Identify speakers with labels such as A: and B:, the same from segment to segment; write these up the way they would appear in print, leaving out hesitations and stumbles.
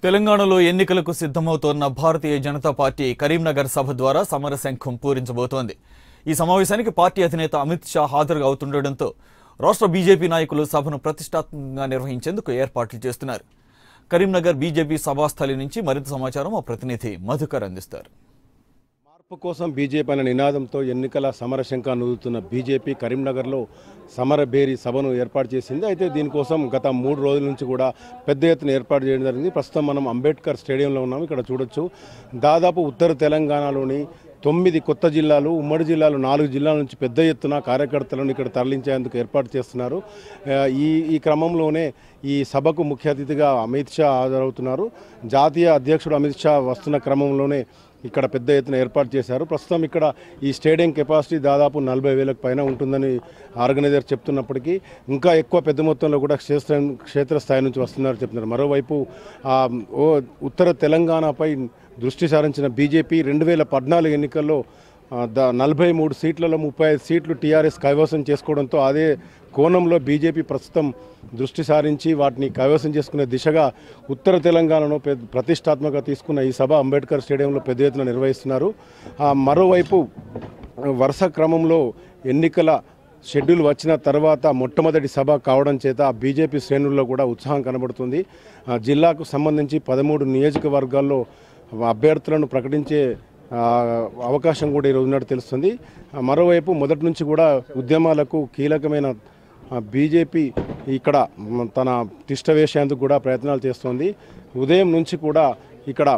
A: తెలంగాణలో ఎన్నికలకు సిద్ధమవుతోన్న భారతీయ జనతా పార్టీ కరీంనగర్ సభ ద్వారా సమరశంఖం పూరించబోతోంది. ఈ సమావేశానికి పార్టీ అధినేత అమిత్ షా హాజరు అవుతుండటంతో రాష్ట్ర బీజేపీ నాయకులు సభను ప్రతిష్టాత్మకంగా నిర్వహించేందుకు ఏర్పాట్లు చేస్తున్నారు. కరీంనగర్ బీజేపీ సభాస్థలి నుంచి మరింత సమాచారం మా ప్రతినిధి మధుకర్ అందిస్తారు.
B: మార్పు కోసం బీజేపీ అనే నినాదంతో ఎన్నికల సమరశంఖాన్ని ఊదుతున్న బీజేపీ కరీంనగర్లో సమరభేరి సభను ఏర్పాటు చేసింది. అయితే దీనికోసం గత 3 రోజుల నుంచి కూడా పెద్ద ఎత్తున ఏర్పాటు చేయడం జరిగింది. ప్రస్తుతం మనం అంబేద్కర్ స్టేడియంలో ఉన్నాము. ఇక్కడ చూడొచ్చు, దాదాపు ఉత్తర తెలంగాణలోని 9 కొత్త జిల్లాలు, ఉమ్మడి జిల్లాలు 4 జిల్లాల నుంచి పెద్ద ఎత్తున కార్యకర్తలను ఇక్కడ తరలించేందుకు ఏర్పాటు చేస్తున్నారు. ఈ క్రమంలోనే ఈ సభకు ముఖ్య అతిథిగా అమిత్ షా హాజరవుతున్నారు. జాతీయ అధ్యక్షుడు అమిత్ షా వస్తున్న క్రమంలోనే ఇక్కడ పెద్ద ఎత్తున ఏర్పాటు చేశారు. ప్రస్తుతం ఇక్కడ ఈ స్టేడియం కెపాసిటీ దాదాపు 40,000కు పైన ఉంటుందని ఆర్గనైజర్ చెప్తున్నప్పటికీ ఇంకా ఎక్కువ పెద్ద మొత్తంలో కూడా క్షేత్రస్థాయి నుంచి వస్తున్నారు చెప్తున్నారు. మరోవైపు ఉత్తర తెలంగాణపై దృష్టి సారించిన బీజేపీ 2014 ఎన్నికల్లో 43 సీట్లలో 35 సీట్లు టీఆర్ఎస్ కైవసం చేసుకోవడంతో అదే కోణంలో బీజేపీ ప్రస్తుతం దృష్టి సారించి వాటిని కైవసం చేసుకునే దిశగా ఉత్తర తెలంగాణలో ప్రతిష్టాత్మకంగా తీసుకున్న ఈ సభ అంబేద్కర్ స్టేడియంలో పెద్ద ఎత్తున నిర్వహిస్తున్నారు. మరోవైపు వరుస క్రమంలో ఎన్నికల షెడ్యూల్ వచ్చిన తర్వాత మొట్టమొదటి సభ కావడం చేత బీజేపీ శ్రేణుల్లో కూడా ఉత్సాహం కనబడుతుంది. జిల్లాకు సంబంధించి 13 నియోజకవర్గాల్లో అభ్యర్థులను ప్రకటించే అవకాశం కూడా ఈరోజు ఉన్నట్టు తెలుస్తుంది. మరోవైపు మొదటి నుంచి కూడా ఉద్యమాలకు కీలకమైన బీజేపీ ఇక్కడ తన తిష్ట వేసేందుకు కూడా ప్రయత్నాలు చేస్తోంది. ఉదయం నుంచి కూడా ఇక్కడ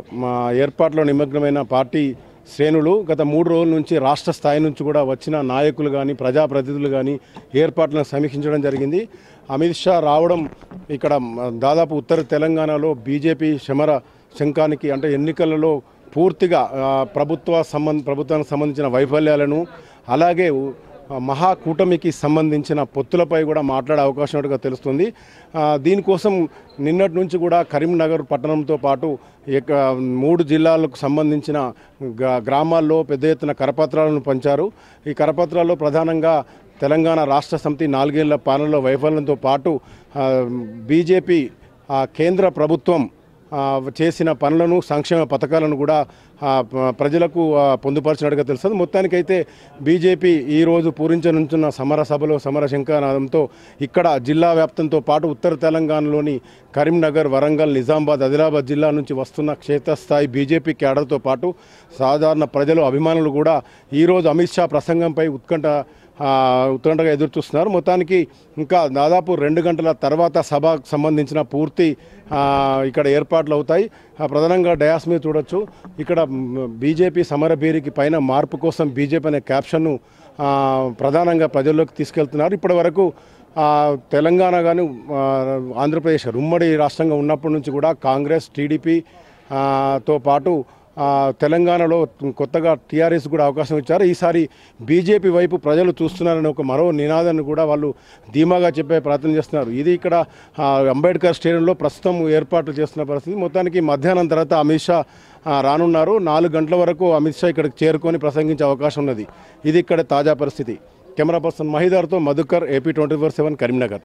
B: ఏర్పాట్లో నిమగ్నమైన పార్టీ శ్రేణులు గత 3 రోజుల నుంచి రాష్ట్ర స్థాయి నుంచి కూడా వచ్చిన నాయకులు కానీ ప్రజాప్రతినిధులు కానీ ఏర్పాట్లను సమీక్షించడం జరిగింది. అమిత్ షా రావడం ఇక్కడ దాదాపు ఉత్తర తెలంగాణలో బీజేపీ సమర శంఖానికి అంటే ఎన్నికలలో పూర్తిగా ప్రభుత్వానికి సంబంధించిన వైఫల్యాలను అలాగే మహాకూటమికి సంబంధించిన పొత్తులపై కూడా మాట్లాడే అవకాశం ఉన్నట్టుగా తెలుస్తుంది. దీనికోసం నిన్నటి నుంచి కూడా కరీంనగర్ పట్టణంతో పాటు 3 జిల్లాలకు సంబంధించిన గ్రామాల్లో పెద్ద ఎత్తున కరపత్రాలను పంచారు. ఈ కరపత్రాల్లో ప్రధానంగా తెలంగాణ రాష్ట్ర సమితి 4 ఏళ్ల పాలనలో వైఫల్యంతో పాటు బీజేపీ కేంద్ర ప్రభుత్వం చేసిన పనులను సంక్షేమ పథకాలను కూడా ప్రజలకు పొందుపరిచినట్టుగా తెలుస్తుంది. మొత్తానికైతే బీజేపీ ఈరోజు పూరించనుంచున్న సమర సభలో సమరశంఖనాదంతో ఇక్కడ జిల్లా వ్యాప్తంతో పాటు ఉత్తర తెలంగాణలోని కరీంనగర్, వరంగల్, నిజామాబాద్, ఆదిలాబాద్ జిల్లా నుంచి వస్తున్న క్షేత్రస్థాయి బీజేపీ క్యాడర్తో పాటు సాధారణ ప్రజలు, అభిమానులు కూడా ఈరోజు అమిత్ షా ప్రసంగంపై ఉత్కంఠగా ఎదురు చూస్తున్నారు. మొత్తానికి ఇంకా దాదాపు 2 గంటల తర్వాత సభకు సంబంధించిన పూర్తి ఇక్కడ ఏర్పాట్లు అవుతాయి. ప్రధానంగా డయాస్ మీద చూడొచ్చు, ఇక్కడ బీజేపీ సమరభేరికి పైన మార్పు కోసం బీజేపీ అనే క్యాప్షన్ను ప్రధానంగా ప్రజల్లోకి తీసుకెళ్తున్నారు. ఇప్పటి వరకు తెలంగాణ కానీ ఆంధ్రప్రదేశ్ ఉమ్మడి రాష్ట్రంగా ఉన్నప్పటి నుంచి కూడా కాంగ్రెస్, టీడీపీ తో పాటు తెలంగాణలో కొత్తగా టీఆర్ఎస్ కూడా అవకాశం ఇచ్చారు. ఈసారి బీజేపీ వైపు ప్రజలు చూస్తున్నారని మరో నినాదాన్ని కూడా వాళ్ళు ధీమాగా చెప్పే ప్రయత్నం చేస్తున్నారు. ఇది ఇక్కడ అంబేద్కర్ స్టేడియంలో ప్రస్తుతం ఏర్పాట్లు చేస్తున్న పరిస్థితి. మొత్తానికి మధ్యాహ్నం తర్వాత అమిత్ షా రానున్నారు. 4 గంటల వరకు అమిత్ షా ఇక్కడికి చేరుకొని ప్రసంగించే అవకాశం ఉన్నది. ఇది ఇక్కడ తాజా పరిస్థితి. కెమెరా పర్సన్ మహిదార్తో మధుకర్, AP 24/7 కరీంనగర్.